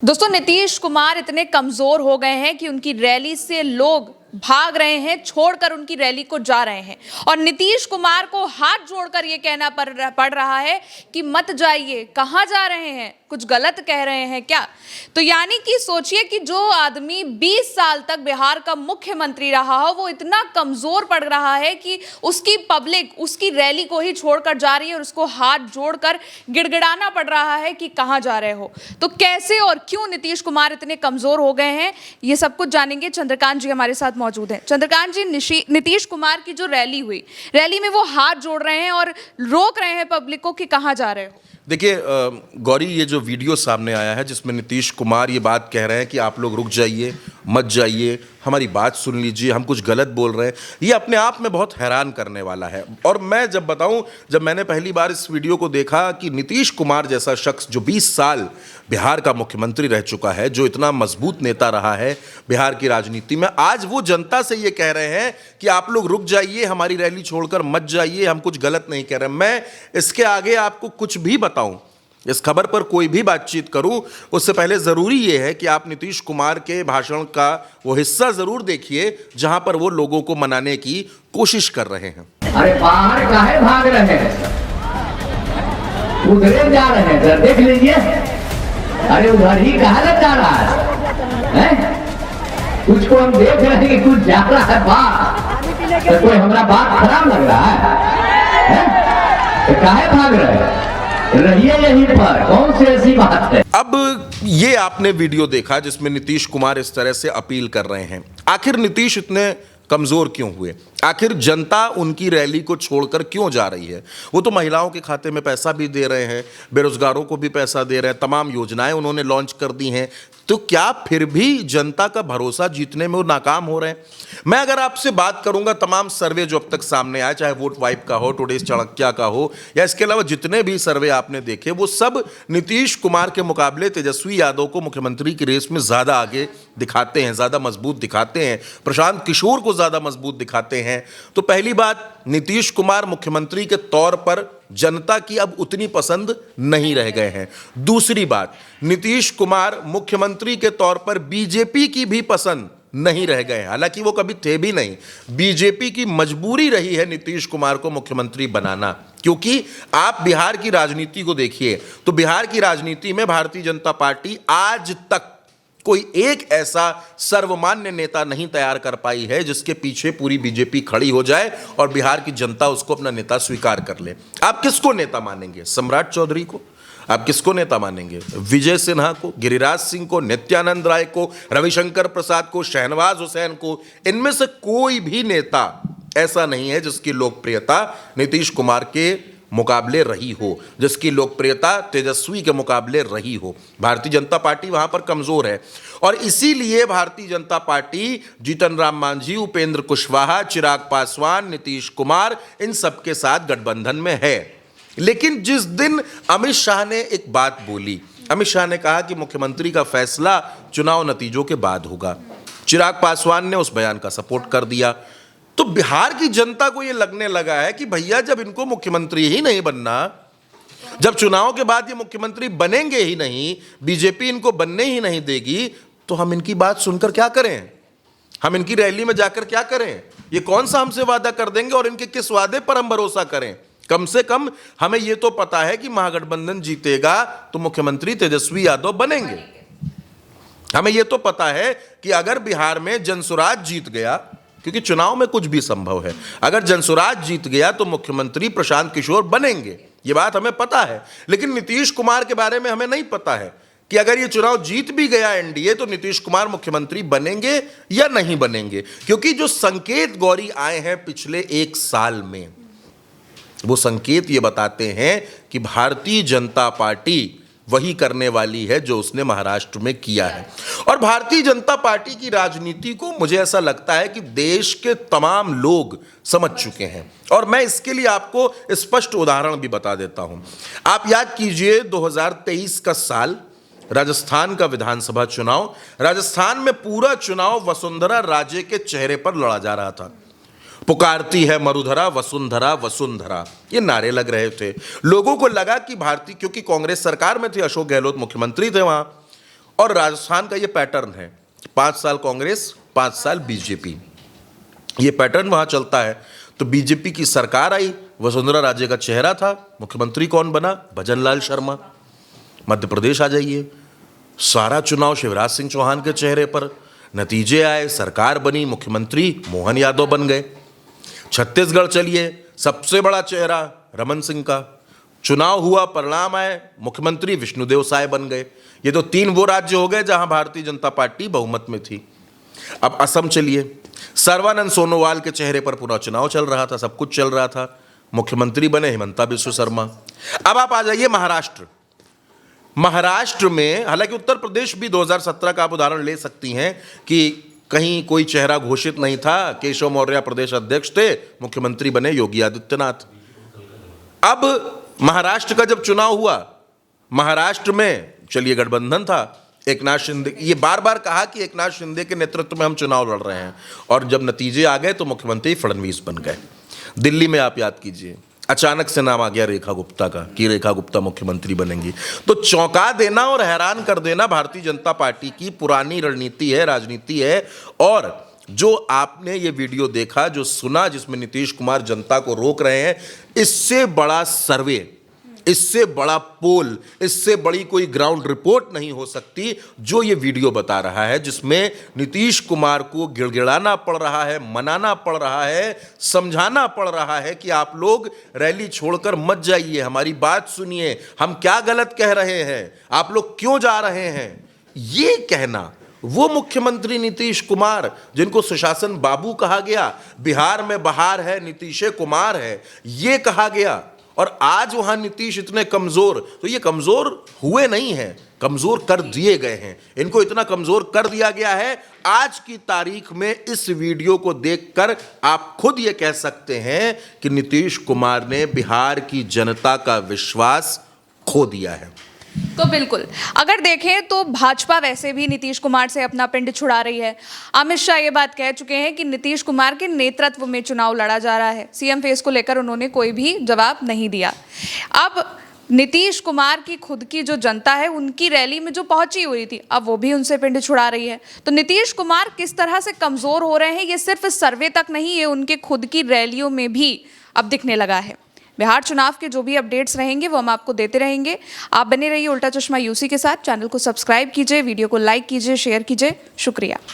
दोस्तों, नीतीश कुमार इतने कमजोर हो गए हैं कि उनकी रैली से लोग भाग रहे हैं, छोड़कर उनकी रैली को जा रहे हैं। और नीतीश कुमार को हाथ जोड़कर यह कहना पड़ रहा है कि मत जाइए। कहां जा रहे हैं? कुछ गलत कह रहे हैं क्या? तो यानी कि सोचिए कि जो आदमी 20 साल तक बिहार का मुख्यमंत्री रहा हो, वो इतना कमजोर पड़ रहा है कि उसकी पब्लिक उसकी रैली को ही छोड़कर जा रही है और उसको हाथ जोड़कर गिड़गिड़ाना पड़ रहा है कि कहां जा रहे हो। तो कैसे और क्यों नीतीश कुमार इतने कमजोर हो गए हैं, ये सब कुछ जानेंगे। चंद्रकांत जी हमारे साथ मौजूद हैं। चंद्रकांत जी, नीतीश कुमार की जो रैली हुई, रैली में वो हाथ जोड़ रहे हैं और रोक रहे हैं पब्लिक को कि कहां जा रहे हो। देखिए गौरी, ये जो वीडियो सामने आया है जिसमें नीतीश कुमार ये बात कह रहे हैं कि आप लोग रुक जाइए, मत जाइए, हमारी बात सुन लीजिए, हम कुछ गलत बोल रहे हैं, ये अपने आप में बहुत हैरान करने वाला है। और मैं जब बताऊं, जब मैंने पहली बार इस वीडियो को देखा कि नीतीश कुमार जैसा शख्स जो 20 साल बिहार का मुख्यमंत्री रह चुका है, जो इतना मजबूत नेता रहा है बिहार की राजनीति में, आज वो जनता से ये कह रहे हैं कि आप लोग रुक जाइए, हमारी रैली छोड़कर मत जाइए, हम कुछ गलत नहीं कह रहे। मैं इसके आगे आपको कुछ भी बताऊं, इस खबर पर कोई भी बातचीत करूं, उससे पहले जरूरी यह है कि आप नीतीश कुमार के भाषण का वो हिस्सा जरूर देखिए जहां पर वो लोगों को मनाने की कोशिश कर रहे हैं। अरे बाहर काहे भाग रहे हैं? उधर जा रहे हैं, जरा देख लीजिए। अरे उधर ही कहा जा रहा है? कुछ को हम देख रहे हैं कि कुछ जा रहा है बाहर, तो कोई हमारा बात खराब लग रहा है? तो काहे भाग रहे हैं? रहिए यहीं पर, कौन सी ऐसी बात है? अब ये आपने वीडियो देखा जिसमें नीतीश कुमार इस तरह से अपील कर रहे हैं। आखिर नीतीश इतने कमजोर क्यों हुए? आखिर जनता उनकी रैली को छोड़कर क्यों जा रही है? वो तो महिलाओं के खाते में पैसा भी दे रहे हैं, बेरोजगारों को भी पैसा दे रहे हैं, तमाम योजनाएं उन्होंने लॉन्च कर दी हैं। तो क्या फिर भी जनता का भरोसा जीतने में वो नाकाम हो रहे हैं? मैं अगर आपसे बात करूंगा, तमाम सर्वे जो अब तक सामने आए, चाहे वोट वाइब का हो, टुडेज चाणक्य का हो, या इसके अलावा जितने भी सर्वे आपने देखे, वो सब नीतीश कुमार के मुकाबले तेजस्वी यादव को मुख्यमंत्री की रेस में ज्यादा आगे दिखाते हैं, ज्यादा मजबूत दिखाते हैं, प्रशांत किशोर को ज्यादा मजबूत दिखाते हैं। तो पहली बात, नीतीश कुमार मुख्यमंत्री के तौर पर जनता की अब उतनी पसंद नहीं रह गए हैं। दूसरी बात, नीतीश कुमार मुख्यमंत्री के तौर पर बीजेपी की भी पसंद नहीं रह गए। हालांकि वो कभी थे भी नहीं, बीजेपी की मजबूरी रही है नीतीश कुमार को मुख्यमंत्री बनाना। क्योंकि आप बिहार की राजनीति को देखिए तो बिहार की राजनीति में भारतीय जनता पार्टी आज तक कोई एक ऐसा सर्वमान्य नेता नहीं तैयार कर पाई है जिसके पीछे पूरी बीजेपी खड़ी हो जाए और बिहार की जनता उसको अपना नेता स्वीकार कर ले। आप किसको नेता मानेंगे? सम्राट चौधरी को? आप किसको नेता मानेंगे? विजय सिन्हा को, गिरिराज सिंह को, नित्यानंद राय को, रविशंकर प्रसाद को, शहनवाज हुसैन को? इनमें से कोई भी नेता ऐसा नहीं है जिसकी लोकप्रियता नीतीश कुमार के मुकाबले रही हो, जिसकी लोकप्रियता तेजस्वी के मुकाबले रही हो। भारतीय जनता पार्टी वहां पर कमजोर है और इसीलिए भारतीय जनता पार्टी जीतन राम मांझी, उपेंद्र कुशवाहा, चिराग पासवान, नीतीश कुमार, इन सबके साथ गठबंधन में है। लेकिन जिस दिन अमित शाह ने एक बात बोली, अमित शाह ने कहा कि मुख्यमंत्री का फैसला चुनाव नतीजों के बाद होगा, चिराग पासवान ने उस बयान का सपोर्ट कर दिया। तो बिहार की जनता को यह लगने लगा है कि भैया, जब इनको मुख्यमंत्री ही नहीं बनना, जब चुनाव के बाद ये मुख्यमंत्री बनेंगे ही नहीं, बीजेपी इनको बनने ही नहीं देगी, तो हम इनकी बात सुनकर क्या करें? हम इनकी रैली में जाकर क्या करें? ये कौन सा हमसे वादा कर देंगे और इनके किस वादे पर हम भरोसा करें? कम से कम हमें यह तो पता है कि महागठबंधन जीतेगा तो मुख्यमंत्री तेजस्वी यादव बनेंगे। हमें यह तो पता है कि अगर बिहार में जनसुराज जीत गया, क्योंकि चुनाव में कुछ भी संभव है, अगर जनसुराज जीत गया तो मुख्यमंत्री प्रशांत किशोर बनेंगे, ये बात हमें पता है। लेकिन नीतीश कुमार के बारे में हमें नहीं पता है कि अगर ये चुनाव जीत भी गया एनडीए तो नीतीश कुमार मुख्यमंत्री बनेंगे या नहीं बनेंगे। क्योंकि जो संकेत गौरी आए हैं पिछले एक साल में, वो संकेत ये बताते हैं कि भारतीय जनता पार्टी वही करने वाली है जो उसने महाराष्ट्र में किया है। और भारतीय जनता पार्टी की राजनीति को मुझे ऐसा लगता है कि देश के तमाम लोग समझ चुके हैं। और मैं इसके लिए आपको स्पष्ट उदाहरण भी बता देता हूं। आप याद कीजिए 2023 का साल, राजस्थान का विधानसभा चुनाव। राजस्थान में पूरा चुनाव वसुंधरा राजे के चेहरे पर लड़ा जा रहा था। पुकारती है मरुधरा वसुंधरा वसुंधरा, ये नारे लग रहे थे। लोगों को लगा कि भारतीय, क्योंकि कांग्रेस सरकार में थे, अशोक गहलोत मुख्यमंत्री थे वहां, और राजस्थान का ये पैटर्न है, 5 साल कांग्रेस, 5 साल बीजेपी, ये पैटर्न वहां चलता है। तो बीजेपी की सरकार आई, वसुंधरा राजे का चेहरा था, मुख्यमंत्री कौन बना? भजन लाल शर्मा। मध्य प्रदेश आ जाइए, सारा चुनाव शिवराज सिंह चौहान के चेहरे पर, नतीजे आए, सरकार बनी, मुख्यमंत्री मोहन यादव बन गए। छत्तीसगढ़ चलिए, सबसे बड़ा चेहरा रमन सिंह का, चुनाव हुआ, परिणाम आए, मुख्यमंत्री विष्णुदेव साय बन गए। ये तो 3 वो राज्य हो गए जहां भारतीय जनता पार्टी बहुमत में थी। अब असम चलिए, सर्बानंद सोनोवाल के चेहरे पर पूरा चुनाव चल रहा था, सब कुछ चल रहा था, मुख्यमंत्री बने हिमंता बिस्वा शर्मा। अब आप आ जाइए महाराष्ट्र। महाराष्ट्र में, हालांकि उत्तर प्रदेश भी 2017 का आप उदाहरण ले सकती हैं कि कहीं कोई चेहरा घोषित नहीं था, केशव मौर्य प्रदेश अध्यक्ष थे, मुख्यमंत्री बने योगी आदित्यनाथ। अब महाराष्ट्र का जब चुनाव हुआ, महाराष्ट्र में चलिए गठबंधन था, एकनाथ शिंदे, ये बार बार कहा कि एकनाथ शिंदे के नेतृत्व में हम चुनाव लड़ रहे हैं, और जब नतीजे आ गए तो मुख्यमंत्री फडणवीस बन गए। दिल्ली में आप याद कीजिए, अचानक से नाम आ गया रेखा गुप्ता का कि रेखा गुप्ता मुख्यमंत्री बनेंगी। तो चौंका देना और हैरान कर देना भारतीय जनता पार्टी की पुरानी रणनीति है, राजनीति है। और जो आपने ये वीडियो देखा, जो सुना, जिसमें नीतीश कुमार जनता को रोक रहे हैं, इससे बड़ा सर्वे, इससे बड़ा पोल, इससे बड़ी कोई ग्राउंड रिपोर्ट नहीं हो सकती जो ये वीडियो बता रहा है, जिसमें नीतीश कुमार को गिड़गिड़ाना पड़ रहा है, मनाना पड़ रहा है, समझाना पड़ रहा है कि आप लोग रैली छोड़कर मत जाइए, हमारी बात सुनिए, हम क्या गलत कह रहे हैं, आप लोग क्यों जा रहे हैं। ये कहना वो मुख्यमंत्री नीतीश कुमार, जिनको सुशासन बाबू कहा गया, बिहार में बहार है, नीतीश कुमार है, ये कहा गया, और आज वहां नीतीश इतने कमजोर, तो ये कमजोर हुए नहीं हैं, कमजोर कर दिए गए हैं। इनको इतना कमजोर कर दिया गया है, आज की तारीख में इस वीडियो को देखकर आप खुद ये कह सकते हैं कि नीतीश कुमार ने बिहार की जनता का विश्वास खो दिया है। तो बिल्कुल, अगर देखें तो भाजपा वैसे भी नीतीश कुमार से अपना पिंड छुड़ा रही है। अमित शाह ये बात कह चुके हैं कि नीतीश कुमार के नेतृत्व में चुनाव लड़ा जा रहा है। सीएम फेस को लेकर उन्होंने कोई भी जवाब नहीं दिया। अब नीतीश कुमार की खुद की जो जनता है, उनकी रैली में जो पहुंची हुई थी, अब वो भी उनसे पिंड छुड़ा रही है। तो नीतीश कुमार किस तरह से कमजोर हो रहे हैं, ये सिर्फ सर्वे तक नहीं, ये उनके खुद की रैलियों में भी अब दिखने लगा है। बिहार चुनाव के जो भी अपडेट्स रहेंगे वो हम आपको देते रहेंगे। आप बने रहिए उल्टा चश्मा यूसी के साथ। चैनल को सब्सक्राइब कीजिए, वीडियो को लाइक कीजिए, शेयर कीजिए। शुक्रिया।